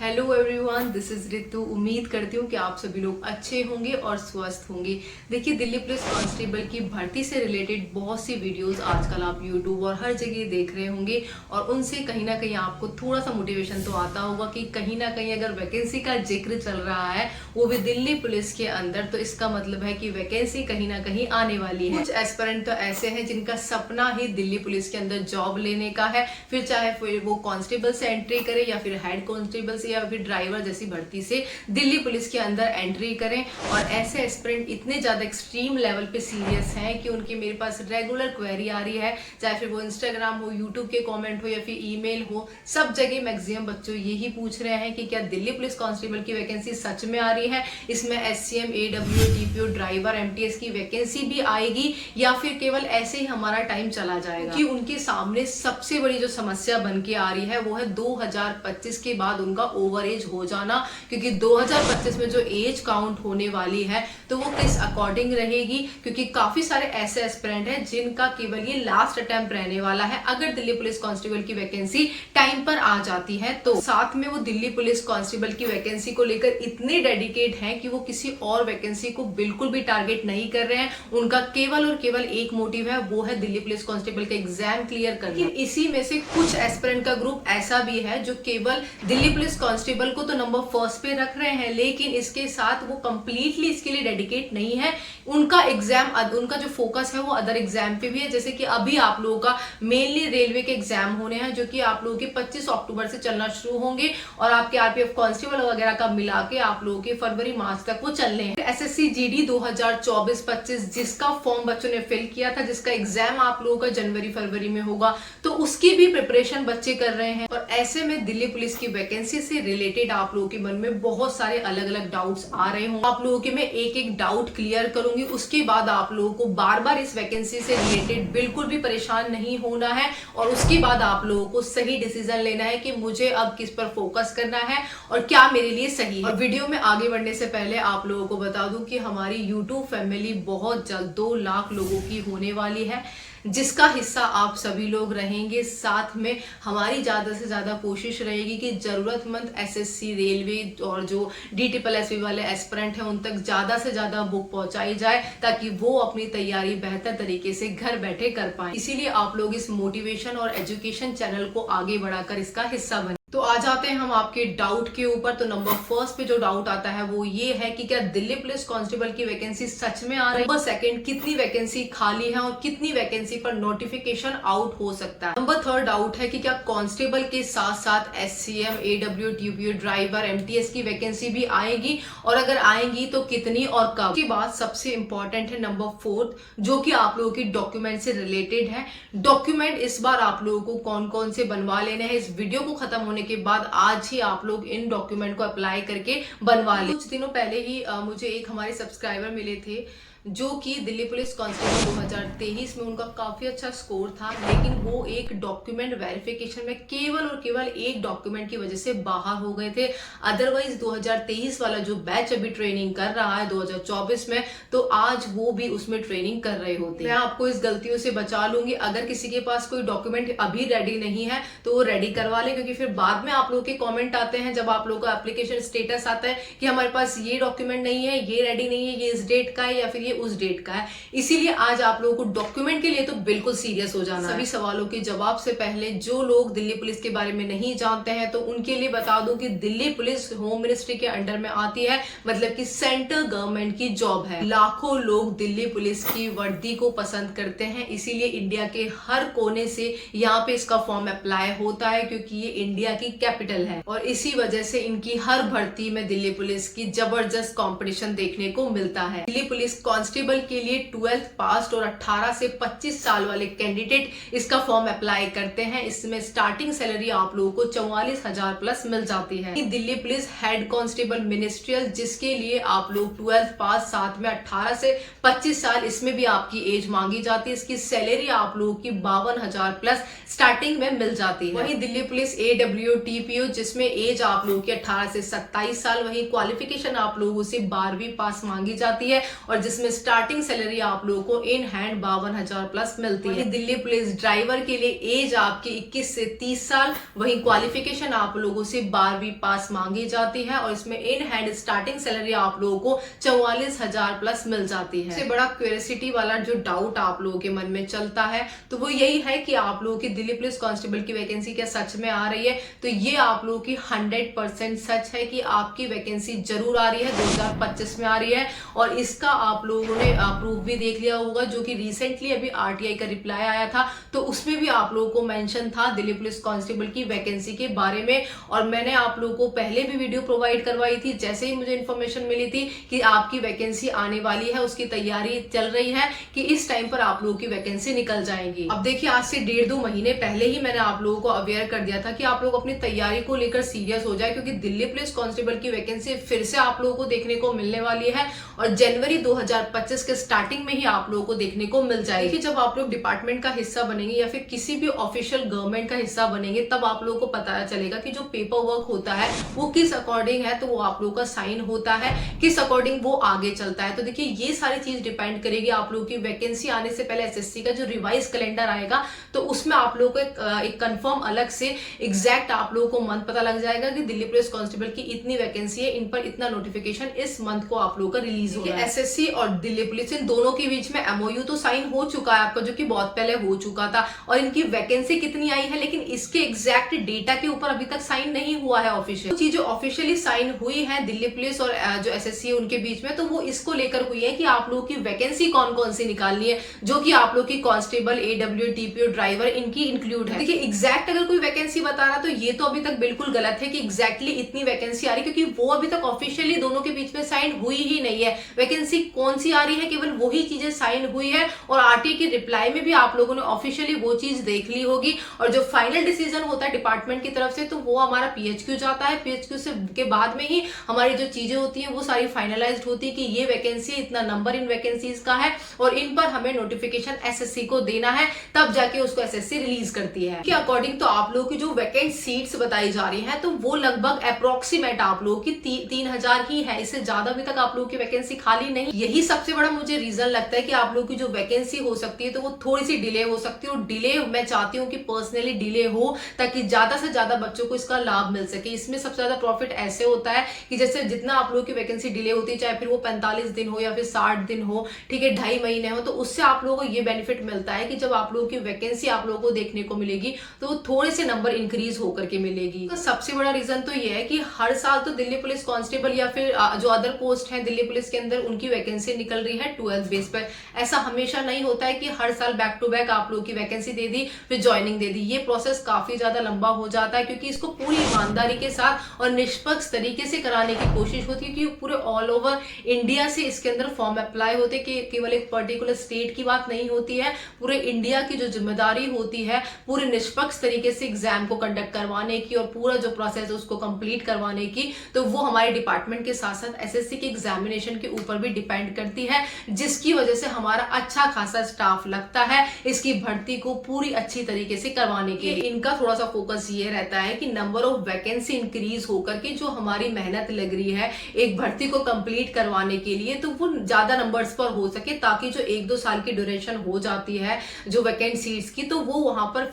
Hello everyone, this is Ritu. उम्मीद करती हूँ कि आप सभी लोग अच्छे होंगे और स्वस्थ होंगे। देखिए, दिल्ली पुलिस कांस्टेबल की भर्ती से रिलेटेड बहुत सी वीडियोस आजकल आप यूट्यूब और हर जगह देख रहे होंगे और उनसे कहीं ना कहीं आपको थोड़ा सा मोटिवेशन तो आता होगा कि कहीं ना कहीं अगर वैकेंसी का जिक्र चल रहा है वो भी दिल्ली पुलिस के अंदर, तो इसका मतलब है कि वैकेंसी कहीं ना कहीं आने वाली है। कुछ एस्पिरेंट तो ऐसे हैं जिनका सपना ही दिल्ली पुलिस के अंदर जॉब लेने का है, फिर चाहे वो कांस्टेबल से एंट्री करे या फिर हेड कांस्टेबल से या फिर ड्राइवर जैसी भर्ती से दिल्ली पुलिस के अंदर एंट्री करें। और ऐसे एस्पिरेंट इतने ज्यादा एक्सट्रीम लेवल पे सीरियस हैं कि उनकी मेरे पास रेगुलर क्वेरी आ रही है, चाहे फिर वो इंस्टाग्राम हो, यूट्यूब के कमेंट हो या फिर ईमेल हो, सब जगह मैक्सिमम बच्चों यही पूछ रहे हैं कि क्या दिल्ली पुलिस कांस्टेबल की वैकेंसी सच में आ रही है, इसमें एससीएम, एडब्ल्यू, टीपीओ, ड्राइवर, एमटीएस की वैकेंसी भी आएगी या फिर केवल ऐसे ही हमारा टाइम चला जाएगा। कि उनके सामने सबसे बड़ी जो समस्या बन के आ रही है वो है 2025 के बाद उनका ओवर एज हो जाना, क्योंकि 2025 में जो एज काउंट होने वाली है तो वो किस अकॉर्डिंग रहेगी, क्योंकि काफी सारे ऐसे एस्पिरेंट हैं जिनका केवल ये लास्ट अटेम्प्ट रहने वाला है। अगर दिल्ली पुलिस कांस्टेबल की वैकेंसी टाइम पर आ जाती है तो साथ में वो दिल्ली पुलिस कांस्टेबल की वैकेंसी को लेकर इतने डेडिकेट हैं कि वो किसी और वैकेंसी को बिल्कुल भी टारगेट नहीं कर रहे हैं। उनका केवल और केवल एक मोटिव है, वो है दिल्ली पुलिस कांस्टेबल का एग्जाम क्लियर करना। इसी में से कुछ एस्पिरेंट का ग्रुप ऐसा भी है जो केवल दिल्ली पुलिस कांस्टेबल को तो नंबर फर्स्ट पे रख रहे हैं, लेकिन इसके साथ वो कंप्लीटली इसके लिए डेडिकेट नहीं है। उनका एग्जाम, उनका जो फोकस है वो अदर एग्जाम पे भी है। जैसे कि अभी आप लोगों का मेनली रेलवे के एग्जाम होने हैं जो कि आप लोगों के 25 अक्टूबर से चलना शुरू होंगे और आपके आरपीएफ कांस्टेबल वगैरह का मिला के आप लोगों के फरवरी मार्च तक वो चलने हैं। एसएससी जीडी 2024-25 जिसका फॉर्म बच्चों ने फिल किया था, जिसका एग्जाम आप लोगों का जनवरी फरवरी में होगा, तो उसकी भी प्रिपरेशन बच्चे कर रहे हैं। और ऐसे में दिल्ली पुलिस की वैकेंसी से रिलेटेड आप लोगों के मन में बहुत सारे अलग अलग डाउट्स आ रहे होंगे। आप लोगों के मैं एक एक डाउट क्लियर करूंगी, उसके बाद आप लोगों को बार बार इस वैकेंसी से रिलेटेड बिल्कुल भी परेशान नहीं होना है और उसके बाद आप लोगों को सही डिसीजन लेना है कि मुझे अब किस पर फोकस करना है और क्या मेरे लिए सही है। और वीडियो में आगे बढ़ने से पहले आप लोगों को बता दूं कि हमारी यूट्यूब फैमिली बहुत जल्द 2 लाख लोगों की होने वाली है, जिसका हिस्सा आप सभी लोग रहेंगे। साथ में हमारी ज्यादा से ज्यादा कोशिश रहेगी कि जरूरतमंद एसएससी, रेलवे और जो डीटीपीएसपी वाले एस्पिरेंट हैं उन तक ज्यादा से ज्यादा बुक पहुंचाई जाए ताकि वो अपनी तैयारी बेहतर तरीके से घर बैठे कर पाए। इसीलिए आप लोग इस मोटिवेशन और एजुकेशन चैनल को आगे बढ़ाकर इसका हिस्सा बने। तो आ जाते हैं हम आपके डाउट के ऊपर। तो नंबर फर्स्ट पे जो डाउट आता है वो ये है कि क्या दिल्ली पुलिस कांस्टेबल की वैकेंसी सच में आ रही है। नंबर सेकंड, कितनी वैकेंसी खाली है और कितनी वैकेंसी पर नोटिफिकेशन आउट हो सकता है। नंबर थर्ड डाउट है कि क्या कांस्टेबल के साथ साथ एससीएम, एडब्ल्यू, टीपीओ, ड्राइवर, एमटीएस की वैकेंसी भी आएगी और अगर आएंगी तो कितनी और कब। उसके बाद सबसे इंपॉर्टेंट है नंबर फोर्थ, जो कि आप लोगों की डॉक्यूमेंट से रिलेटेड है। डॉक्यूमेंट इस बार आप लोगों को कौन कौन से बनवा लेने हैं, इस वीडियो को खत्म होने के बाद आज ही आप लोग इन डॉक्यूमेंट को अप्लाई करके बनवा ले। कुछ दिनों पहले ही मुझे एक हमारे सब्सक्राइबर मिले थे जो कि दिल्ली पुलिस कांस्टेबल 2023 में उनका काफी अच्छा स्कोर था, लेकिन वो एक डॉक्यूमेंट वेरिफिकेशन में केवल और केवल एक डॉक्यूमेंट की वजह से बाहर हो गए थे। अदरवाइज 2023 वाला जो बैच अभी ट्रेनिंग कर रहा है 2024 में, तो आज वो भी उसमें ट्रेनिंग कर रहे होते। मैं आपको इस गलतियों से बचा लूंगी। अगर किसी के पास कोई डॉक्यूमेंट अभी रेडी नहीं है तो वो रेडी करवा ले, क्योंकि फिर बाद में आप लोगों के कॉमेंट आते हैं जब आप लोगों का एप्लीकेशन स्टेटस आता है कि हमारे पास ये डॉक्यूमेंट नहीं है, ये रेडी नहीं है, ये इस डेट का है या फिर उस डेट का है। इसीलिए आज आप लोगों को डॉक्यूमेंट के लिए तो बिल्कुल सीरियस हो जाना है। सभी सवालों के जवाब से पहले जो लोग दिल्ली पुलिस के बारे में नहीं जानते हैं तो उनके लिए बता दूं कि दिल्ली पुलिस होम मिनिस्ट्री के अंडर में आती है, मतलब कि सेंट्रल गवर्नमेंट की जॉब है। लाखों लोग दिल्ली पुलिस की वर्दी को पसंद करते हैं, इसीलिए इंडिया के हर कोने से यहाँ पे इसका फॉर्म अप्लाई होता है, क्योंकि ये इंडिया की कैपिटल है और इसी वजह से इनकी हर भर्ती में दिल्ली पुलिस की जबरदस्त कॉम्पिटिशन देखने को मिलता है। दिल्ली पुलिस कांस्टेबल के लिए 12th पास और 18 से 25 साल वाले कैंडिडेट इसका फॉर्म अप्लाई करते हैं। इसमें स्टार्टिंग सैलरी आप लोगों को 44,000 प्लस मिल जाती है। Delhi police head constable ministerial, जिसके लिए आप लोग 12th पास, साथ में 18 से 25 साल, इसमें भी आपकी एज मांगी जाती है। इसकी सैलरी आप लोगों की 52,000 प्लस स्टार्टिंग में मिल जाती है। वहीं दिल्ली पुलिस एडब्ल्यू, टीपीओ, जिसमें एज आप लोगों की 18 से 27 साल, वहीं क्वालिफिकेशन आप लोगों से 12वीं पास मांगी जाती है और जिसमें स्टार्टिंग सैलरी आप लोगों को इन हैंड 52,000 प्लस मिलती है। दिल्ली पुलिस ड्राइवर के लिए एज आपकी 21 से 30 साल, वहीं क्वालिफिकेशन आप लोगों से 12वीं पास मांगी जाती है और इसमें इन हैंड स्टार्टिंग सैलरी आप लोगों को 44,000 प्लस मिल जाती है। सबसे बड़ा क्यूरियोसिटी वाला जो डाउट आप लोगों के मन में चलता है तो वो यही है कि आप लोगों की दिल्ली पुलिस कांस्टेबल की वैकेंसी क्या सच में आ रही है? तो ये आप लोगों की 100% सच है कि आपकी वैकेंसी जरूर आ रही है, 2025 में आ रही है। और इसका आप लोगों ने प्रूफ भी देख लिया होगा, जो कि रिसेंटली अभी आरटीआई का रिप्लाई आया था, तो उसमें भी आप लोगों को मेंशन था दिल्ली पुलिस कांस्टेबल की वैकेंसी के बारे में। और मैंने आप लोगों को पहले भी वीडियो प्रोवाइड करवाई थी, जैसे ही मुझे इन्फॉर्मेशन मिली थी कि आपकी वैकेंसी आने वाली है, उसकी तैयारी चल रही है कि इस टाइम पर आप लोगों की वैकेंसी निकल जाएगी। अब देखिए, आज से 1.5-2 महीने पहले ही मैंने आप लोगों को अवेयर कर दिया था कि आप लोग अपनी तैयारी को लेकर सीरियस हो जाए, क्योंकि दिल्ली पुलिस कांस्टेबल की वैकेंसी फिर से आप लोगों को देखने को मिलने वाली है और जनवरी 2025 के स्टार्टिंग में ही आप लोगों को देखने को मिल जाएगी। जब आप लोग डिपार्टमेंट का हिस्सा बनेंगे या फिर किसी भी ऑफिशियल गवर्नमेंट का हिस्सा बनेंगे, तब आप लोगों को पता चलेगा कि जो पेपर वर्क होता है वो किस अकॉर्डिंग है, तो वो आप लोगों का साइन होता है, किस अकॉर्डिंग वो आगे चलता है। तो देखिए, ये सारी चीज डिपेंड करेगी आप लोगों की वैकेंसी आने से पहले एसएससी का जो रिवाइज कैलेंडर आएगा, तो उसमें आप लोगों को एक कंफर्म अलग से एग्जैक्ट आप लोगों को मंथ पता लग जाएगा कि दिल्ली पुलिस कांस्टेबल की इतनी वैकेंसी है, इन पर इतना नोटिफिकेशन इस मंथ को आप लोगों का रिलीज होगा। एसएससी और दिल्ली पुलिस इन दोनों के बीच में एमओयू तो साइन हो चुका है आपका, जो कि बहुत पहले हो चुका था, और इनकी वैकेंसी कितनी आई है, लेकिन इसके एग्जैक्ट डेटा के ऊपर अभी तक साइन नहीं हुआ है ऑफिशियल। चीजें ऑफिशियली साइन हुई है दिल्ली पुलिस और जो एसएससी है उनके बीच में, तो वो इसको लेकर हुई है कि आप लोगों की वैकेंसी कौन कौन सी निकालनी है, जो कि आप लोग की कांस्टेबल, एडब्ल्यू, टीपीओ, ड्राइवर इनकी इंक्लूड है। देखिए, एग्जैक्ट अगर कोई वैकेंसी बता रहा तो ये तो अभी तक बिल्कुल गलत है कि एग्जैक्टली इतनी वैकेंसी आ रही, क्योंकि वो अभी तक ऑफिशियली दोनों के बीच में साइन हुई ही नहीं है। वैकेंसी कौन सी आ रही है, केवल वही चीजें साइन हुई है, और आरटी की रिप्लाई में भी आप लोगों ने ऑफिशियली वो चीज देख ली होगी। और जो फाइनल डिसीजन होता है डिपार्टमेंट की तरफ से, तो वो हमारा पीएचक्यू जाता है, पीएचक्यू से के बाद में ही हमारी जो चीजें होती है वो सारी फाइनलाइज्ड होती है कि ये वैकेंसी, इतना नंबर इन वैकेंसीज का है और इन पर हमें नोटिफिकेशन एसएससी को देना है, तब जाके उसको एसएससी रिलीज करती है। कि अकॉर्डिंग तो आप लोगों की जो वैकेंट सीट्स बताई जा रही हैं, तो वो लगभग अप्रोक्सीमेट आप लोगों की 3,000 ही है, इससे ज्यादा अभी तक आप लोगों की वैकेंसी खाली नहीं। यही सबसे बड़ा मुझे रीजन लगता है कि आप लोगों की जो वैकेंसी हो सकती है तो वो थोड़ी सी डिले हो सकती है, और डिले मैं चाहती हूँ कि पर्सनली डिले हो, ताकि ज्यादा से ज्यादा बच्चों को इसका लाभ मिल सके। इसमें सबसे ज्यादा प्रॉफिट ऐसे होता है कि जैसे जितना आप लोगों की वैकेंसी डिले होती है, चाहे फिर वो 45 दिन हो या फिर 60 दिन हो, ठीक है, 2.5 महीने हो, तो उससे आप लोगों को ये बेनिफिट मिलता है कि जब आप लोगों की वैकेंसी आप लोगों को देखने को मिलेगी तो वो थोड़े से नंबर इंक्रीज होकर के मिलेगी। तो सबसे बड़ा रीजन तो ये है कि हर साल तो दिल्ली पुलिस कांस्टेबल या फिर जो अदर पोस्ट है दिल्ली पुलिस के अंदर, उनकी वैकेंसी निकल रही है 12th बेस पर। ऐसा हमेशा नहीं होता है कि हर साल बैक टू बैक आप लोगों की वैकेंसी दे दी फिर ज्वाइनिंग दे दी। ये प्रोसेस काफी ज्यादा लंबा हो जाता है, क्योंकि इसको पूरी ईमानदारी के साथ और निष्पक्ष तरीके से कराने की कोशिश होती है, क्योंकि पूरे ऑल ओवर इंडिया से इसके अंदर फॉर्म अप्लाई होते हैं, कि केवल एक पर्टिकुलर स्टेट की बात नहीं होती है, पूरे इंडिया की जो जिम्मेदारी होती है पूरे निष्पक्ष तरीके से एग्जाम को कंडक्ट करवाने की और पूरा जो प्रोसेस है उसको कंप्लीट करवाने की, तो वो हमारे डिपार्टमेंट के साथ साथ एसएससी के एग्जामिनेशन के ऊपर भी डिपेंड करती है, जिसकी वजह से हमारा अच्छा खासा स्टाफ लगता है इसकी भर्ती को पूरी अच्छी तरीके से करवाने के लिए। इनका थोड़ा सा फोकस ये रहता है कि नंबर ऑफ वैकेंसी इंक्रीज होकर के जो हमारी मेहनत लग रही है एक भर्ती को कंप्लीट करवाने के लिए, तो वो ज्यादा नंबर्स पर हो सके, ताकि जो 1-2 साल की ड्यूरेशन हो जाती है जो वैकेंट सीट्स की, तो वो वहां पर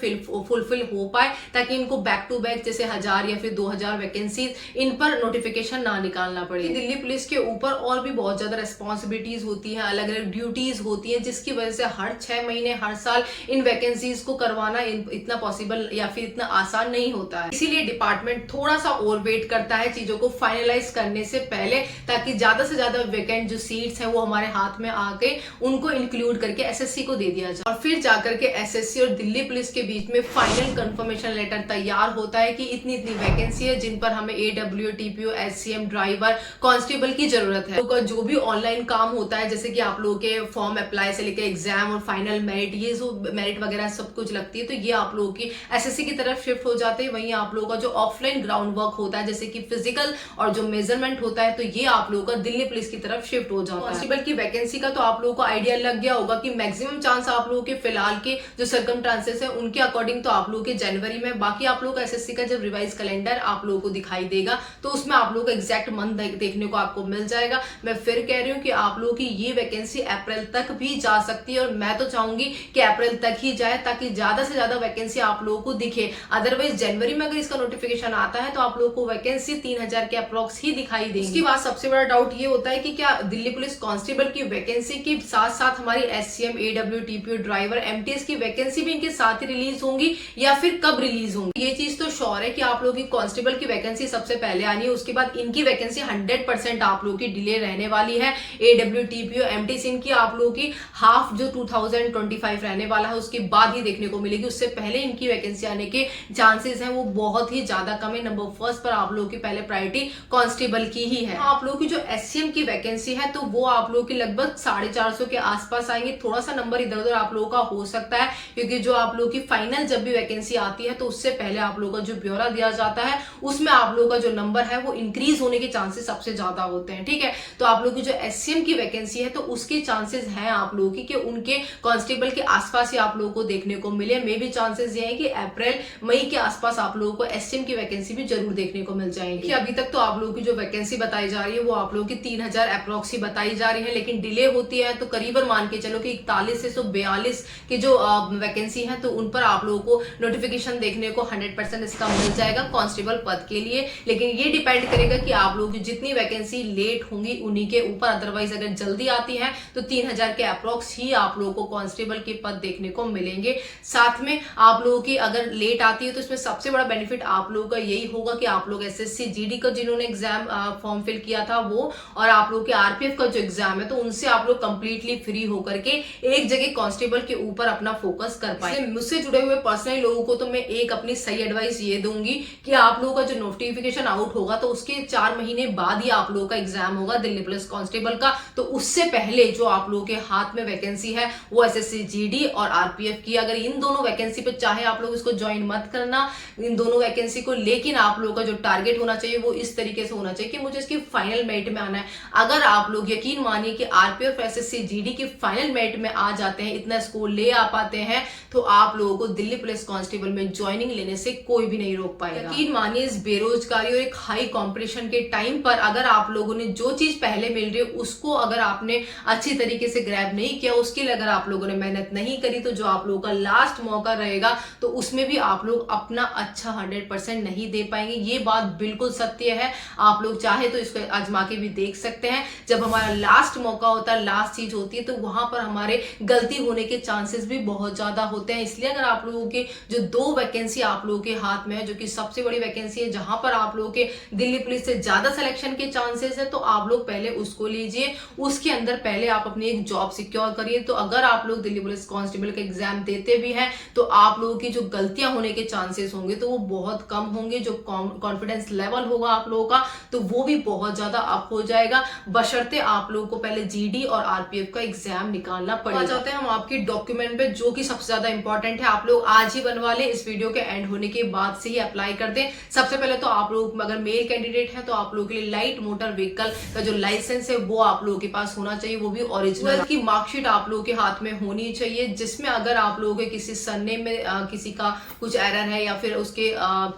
फुलफिल हो पाए, ताकि इनको बैक टू बैक जैसे 1000 या फिर 2000 वैकेंसी इन पर नोटिफिकेशन ना निकालना पड़े। दिल्ली पुलिस के ऊपर और भी बहुत ज्यादा रिस्पॉन्सिबिलिटीज होती है, अलग अलग ड्यूटीज होती है, जिसकी वजह से हर 6 महीने हर साल इन वैकेंसीज को करवाना इतना पॉसिबल या फिर इतना आसान नहीं होता है। इसीलिए डिपार्टमेंट थोड़ा सा और वेट करता है चीजों को फाइनलाइज करने से पहले, ताकि ज्यादा से ज्यादा वैकेंट जो सीट्स हैं वो हमारे हाथ में आके उनको इंक्लूड करके एसएससी को दे दिया जाए, और फिर जाकर के एसएससी और दिल्ली पुलिस के बीच में फाइनल कंफर्मेशन लेटर तैयार होता है कि इतनी इतनी वैकेंसी है जिन पर हमें एडब्ल्यू, टीपीओ, एचसीएम, ड्राइवर, कांस्टेबल की जरूरत है। तो जो भी ऑनलाइन काम होता है, जैसे कि आप लोगों के फॉर्म अप्लाई से लेकर एग्जाम और फाइनल मेरिट, ये जो मेरिट वगैरह सब कुछ लगती है, तो ये आप लोगों की एसएससी की तरफ शिफ्ट हो जाते हैं। वहीं आप लोगों का जो ऑफलाइन ग्राउंड वर्क होता है, जैसे कि फिजिकल और जो मेजरमेंट होता है, तो ये आप लोगों का दिल्ली पुलिस की तरफ शिफ्ट हो जाता है। कांस्टेबल की वैकेंसी का तो आप लोगों को आइडिया लग गया होगा कि मैक्सिमम चांस आप लोगों के फिलहाल के जो सर्कमस्टांसेस है उनके अकॉर्डिंग तो आप लोगों के जनवरी में, बाकी आप लोगों को एसएससी का जब रिवाइज कैलेंडर आप लोगों को दिखाई देगा तो उसमें आप लोगों को एग्जैक्ट मंथ देखने को आपको मिल जाएगा। मैं फिर कह रही हूँ कि आप लोगों लोगों की ये वैकेंसी अप्रैल तक भी जा सकती है, और मैं तो चाहूंगी कि अप्रैल तक ही जाए ताकि ज्यादा से ज्यादा वैकेंसी आप लोगों को दिखे। अदरवाइज जनवरी में अगर इसका नोटिफिकेशन आता है तो आप लोगों को वैकेंसी 3000 के अप्रोक्स ही दिखाई देगी। इसके बाद सबसे बड़ा डाउट ये होता है कि क्या दिल्ली पुलिस कांस्टेबल की वैकेंसी के साथ साथ हमारी एससीएम, एडब्ल्यू, टीपीओ, ड्राइवर, एमटीएस की वैकेंसी भी इनके साथ ही रिलीज होंगी या फिर कब रिलीज होंगी? ये चीज तो श्योर है कि आप लोगों की कांस्टेबल की वैकेंसी सबसे पहले आनी है, उसके बाद इनकी वैकेंसी 100% आप लोगों की डिले रहने वाली है। एडब्ल्यू, टीपीओ, एमटीएस इनकी आप लोगों की हाफ जो 2025 रहने वाला है उसके बाद ही देखने को मिलेगी। उससे पहले इनकी वैकेंसी आने के चांसेस हैं वो बहुत ही ज्यादा कम है। नंबर फर्स्ट पर आप लोगों की पहले प्रायोरिटी कांस्टेबल की ही है। आप लोगों की जो एससीएम की वैकेंसी है तो वो आप लोगों की लगभग 450 के आसपास आएंगे। थोड़ा सा नंबर इधर उधर आप लोगों का हो सकता है, क्योंकि जो आप लोगों की फाइनल जब भी वैकेंसी आती है तो उससे पहले आप लोगों का जो ब्यौरा दिया जाता है उसमें आप लोगों का जो नंबर है वो इंक्रीज होने के चांसेस सबसे ज्यादा होते हैं। ठीक है, तो आप लोगों की जो एससीएम की वैकेंसी है तो उसके चांसेस हैं आप लोगों की कि उनके कांस्टेबल के आसपास ही आप लोगों को देखने को मिले। मे भी चांसेस ये है कि अप्रैल मई के आसपास आप लोगों को एससीएम की वैकेंसी भी जरूर देखने को मिल जाएगी। अभी तक तो आप लोगों की जो वैकेंसी बताई जा रही है वो आप लोगों की 3000 अप्रोक्स ही बताई जा रही है, लेकिन डिले होती है तो करीबन मान के चलो कि 41 से 142 की जो वैकेंसी है तो उन पर आप लोगों को नोटिफिकेशन देखने को 100% इसका मिल जाएगा कांस्टेबल पद के लिए। लेकिन ये डिपेंड करेगा कि आप लोगों की जितनी वैकेंसी लेट होंगी उन्हीं के ऊपर। अदरवाइज अगर जल्दी आती है तो 3000 के अप्रोक्स ही आप लोगों को कांस्टेबल के पद देखने को मिलेंगे। साथ में आप लोगों की अगर लेट आती है तो इसमें सबसे बड़ा बेनिफिट आप लोगों का यही होगा कि आप लोग एसएससी जीडी का जिन्होंने एग्जाम फॉर्म फिल किया था वो, और आप लोग के आरपीएफ का जो एग्जाम है तो उनसे आप लोग कंप्लीटली फ्री होकर के एक जगह कांस्टेबल के ऊपर अपना फोकस कर पाए। मुझसे जुड़े हुए पर्सनली लोगों को तो मैं एक अपनी सही एडवाइस ये दूंगी कि आप लोगों का जो नोटिफिकेशन आउट होगा तो उसके 4 महीने बाद ही आप लोगों का एग्जाम होगा दिल्ली पुलिस कांस्टेबल का। तो उससे पहले जो आप लोगों के हाथ में वैकेंसी है वो एसएससी जीडी और आरपीएफ की। अगर इन दोनों वैकेंसी पे चाहे आप लोग इसको ज्वाइन मत करना इन दोनों वैकेंसी को, लेकिन आप लोगों का जो टारगेट होना चाहिए वो इस तरीके से होना चाहिए कि मुझे इसकी फाइनल मेरिट में आना है। अगर आप लोग यकीन मानिए कि आरपीएफ एसएससी जीडी की फाइनल मेरिट में आ जाते हैं, इतना स्कोर ले आ पाते हैं, तो आप लोगों को दिल्ली पुलिस कांस्टेबल में ज्वाइनिंग लेने से कोई भी नहीं रोक पाएगा। यकीन मानिए इस बेरोजगारी और एक हाई कंपटीशन के टाइम पर अगर आप लोगों ने जो चीज पहले मिल रही है उसको अगर आपने अच्छी तरीके से ग्रैब नहीं किया, उसके लिए अगर आप लोगों ने मेहनत नहीं करी, तो जो आप लोगों का लास्ट मौका रहेगा तो उसमें भी आप लोग अपना अच्छा 100% नहीं दे पाएंगे। ये बात बिल्कुल सत्य है। आप लोग चाहे तो इसको आजमा के भी देख सकते हैं। जब हमारा लास्ट मौका होता है, लास्ट चीज होती है, तो वहां पर हमारे गलती होने के चांसेस भी बहुत ज्यादा होते हैं। इसलिए अगर आप लोगों के जो 2 वैकेंसी आप लोगों के हाथ में है, जो कि सबसे बड़ी वैकेंसी है, जहां पर आप लोगों के दिल्ली पुलिस से ज्यादा सिलेक्शन के चांसेस है, तो आप लोग पहले उसको लीजिए। उसके अंदर पहले आप अपनी एक जॉब सिक्योर करिए। तो अगर आप लोग दिल्ली पुलिस कांस्टेबल का एग्जाम देते भी हैं तो आप लोगों की जो गलतियां होने के चांसेस होंगे तो वो बहुत कम होंगे। जो कॉन्फिडेंस लेवल होगा आप लोगों का तो वो भी बहुत ज्यादा अप हो जाएगा, बशर्ते आप लोगों को पहले जीडी और आरपीएफ का एग्जाम निकालना पड़ेगा। चाहते हैं हम आपकी डॉक्यूमेंट पे जो कि सबसे ज्यादा इंपॉर्टेंट है, आप लोग आज ही बनवा लें, इस वीडियो के एंड होने के बाद से ही अप्लाई कर दें। सबसे पहले तो आप लोग अगर मेल कैंडिडेट है तो आप लोगों के लिए लाइट मोटर व्हीकल का जो लाइसेंस है वो आप लोगों के पास होना चाहिए, वो भी ओरिजिनल की मार्कशीट आप लोगों के हाथ में होनी चाहिए, जिसमें अगर आप लोगों के किसी सरनेम में किसी का कुछ एरर है या फिर उसके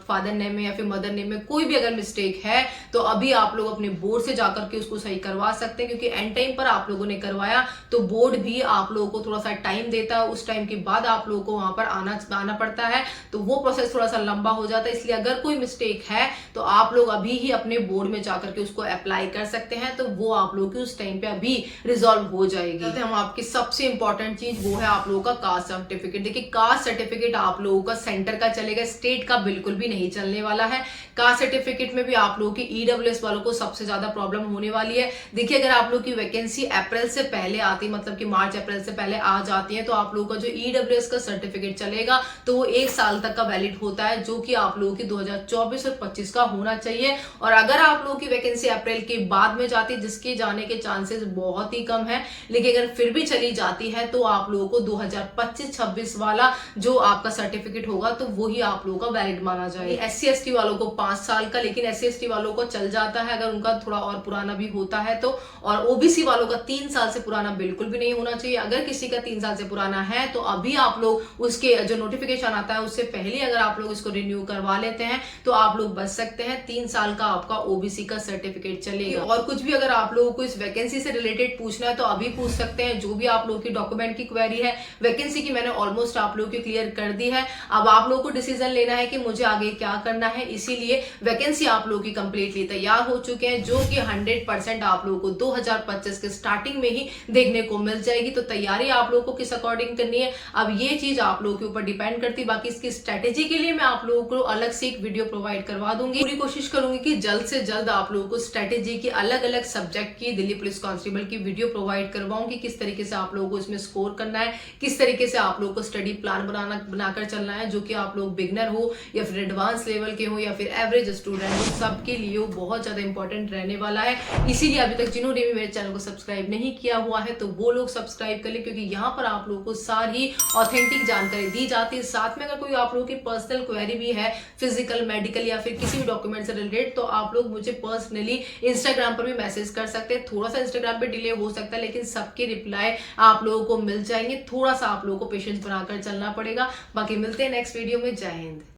फादर नेम में या फिर मदर नेम में कोई भी अगर मिस्टेक है तो अभी आप लोग अपने बोर्ड से जाकर के उसको सही करवा सकते हैं। क्योंकि एंड टाइम पर आप लोगों ने करवाया तो बोर्ड भी आप लोगों को थोड़ा सा टाइम देता है, उस टाइम के बाद आप लोगों को वहां पर आना पड़ता है, तो वो प्रोसेस थोड़ा सा लंबा हो जाता है। इसलिए अगर कोई मिस्टेक है तो आप लोग अभी ही अपने बोर्ड में जाकर के उसको अप्लाई कर सकते हैं, तो वो आप लोग की उस टाइम पे अभी रिजॉल्व हो जाएगी। हम आपकी सबसे इंपॉर्टेंट चीज वो है आप लोगों का कास्ट सर्टिफिकेट। देखिए कास्ट सर्टिफिकेट आप लोगों का सेंटर का चलेगा, स्टेट का बिल्कुल भी नहीं चलने वाला है। कास्ट सर्टिफिकेट में भी आप लोगों की ईडब्ल्यूएस वालों को सबसे ज्यादा प्रॉब्लम होने वाली है। देखिए अगर आप लोग की वैकेंसी अप्रैल से पहले आती, मतलब कि मार्च अप्रैल से पहले आ जाती है, तो आप लोगों का जो ईडब्ल्यूएस का सर्टिफिकेट चलेगा तो वो 1 साल तक का वैलिड होता है, जो कि आप लोगों की 2024 और 25 का होना चाहिए। और अगर आप लोगों की वैकेंसी अप्रैल के बाद में जाती है, जिसके जाने के चांसेस बहुत ही कम है, लेकिन अगर फिर भी चली जाती है तो आप लोगों को 2025-26 वाला जो आपका सर्टिफिकेट होगा तो वही आप लोगों का वैलिड माना जाएगा। SC/ST वालों को 5 साल का, लेकिन SC/ST वालों को चल जाता है अगर उनका थोड़ा और पुराना भी होता है तो। और OBC वालों का 3 साल से पुराना बिल्कुल भी नहीं होना चाहिए। अगर किसी का 3 साल से पुराना है तो अभी आप लोग उसके जो नोटिफिकेशन आता है उससे पहले अगर आप लोग इसको रिन्यू करवा लेते हैं तो आप लोग बच सकते हैं। 3 साल का आपका OBC का सर्टिफिकेट चलेगा। और कुछ भी अगर आप लोगों को इस वैकेंसी से रिलेटेड पूछना है तो अभी पूछ सकते हैं। जो भी आप लोगों की डॉक्यूमेंट की क्वेरी है, वैकेंसी की मैंने ऑलमोस्ट आप लोगों की क्लियर कर दी है। अब आप लोगों को डिसीजन लेना है कि मुझे आगे क्या करना है। इसीलिए वैकेंसी आप लोगों की कंप्लीटली तैयार हो चुके हैं, जो कि 100% आप लोगों को 2025 के स्टार्टिंग में ही देखने को मिल जाएगी। तो तैयारी आप लोगों को किस अकॉर्डिंग करनी है, अब ये चीज आप लोगों के ऊपर डिपेंड करती है। बाकी इसकी स्ट्रेटेजी के लिए मैं आप लोगों को अलग से एक वीडियो प्रोवाइड करवा दूंगी। पूरी कोशिश करूंगी कि जल्द से जल्द आप लोगों को स्ट्रेटेजी की अलग अलग सब्जेक्ट की दिल्ली पुलिस कांस्टेबल की वीडियो प्रोवाइड करवाऊंगी। किस तरीके से आप लोगों को इसमें स्कोर करना है, किस तरीके से आप लोगों को स्टडी प्लान बनाकर चलना है, जो कि आप लोग बिगनर हो या फिर एडवांस लेवल के हो या फिर एवरेज स्टूडेंट हो, सबके लिए बहुत ज्यादा इंपॉर्टेंट रहने वाला है। इसीलिए अभी तक जिन्होंने भी मेरे चैनल को सब्सक्राइब नहीं किया हुआ है तो वो लोग सब्सक्राइब कर ले, क्योंकि यहाँ पर आप लोगों को सारी ऑथेंटिक जानकारी दी जाती है। साथ में अगर कोई आप लोगों की पर्सनल क्वेरी भी है, फिजिकल, मेडिकल या फिर किसी भी डॉक्यूमेंट से रिलेटेड, तो आप लोग मुझे पर्सनली इंस्टाग्राम पर भी मैसेज कर सकते हैं। थोड़ा सा इंस्टाग्राम पे डिले हो सकता है, लेकिन सबके रिप्लाई आप लोगों को मिल जाएंगे। थोड़ा सा आप लोगों को पेशेंस बनाकर चलना पड़ेगा। बाकी मिलते हैं नेक्स्ट वीडियो में। जय हिंद।